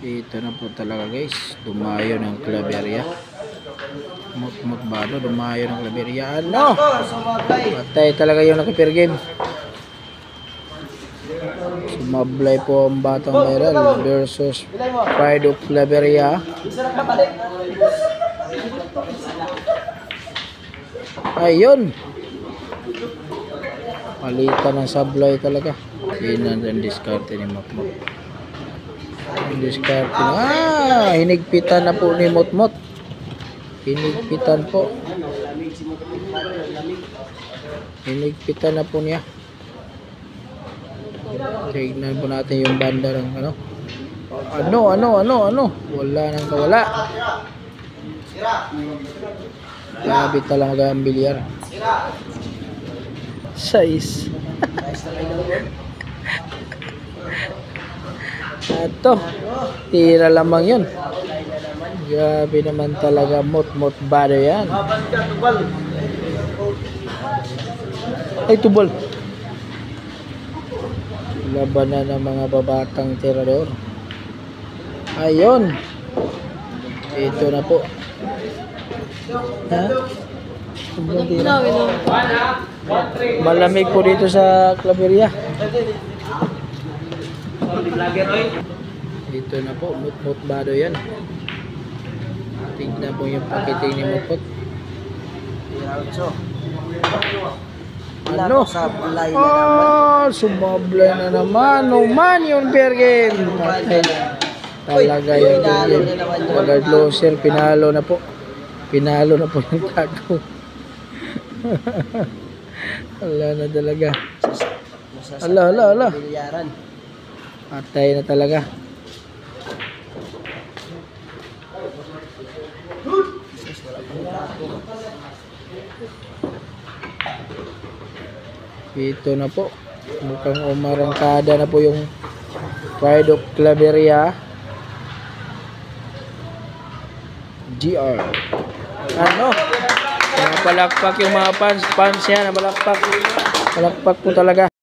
Ito na po talaga guys, dumayo ng Claveria. Mut bado, dumayo ng Claveria. Ano? Patay talaga yung nakipir game. Sumablay po ang batang viral versus Pride of Claveria. Ayun. Palitan ng sablay talaga. Sinan ang diskarte ni Motmot. Diskarte na. Hinigpitan na po ni Motmot. Hinigpitan po. Hinigpitan na po niya. Tignan po natin yung banda ng ano. Ano. Wala nang kawala. Grabe talaga ang bilyar. Size. Ito. Tira lamang yun. Grabe naman talaga. Mot bado yan. Ay, tubol. Labanan ng mga babatang tirador. Ayun. Ito na po. Ha? Malamig po dito sa Claveria. Dito na po, mut bado yan. Tignan po yung pakiting ni Mutmot. Ano? Sumablay na naman. No man yung Bergen. Talaga yung Bergen. Talaga closer. Pinalo na po. Pinalo na po yung tago. Wala na talaga. Ala. Patay na talaga. Ito na po. Mukhang umarangkada na po yung Pride of Claveria. GR. Ano? Palakpak yung mga fans yan. Palakpak po talaga.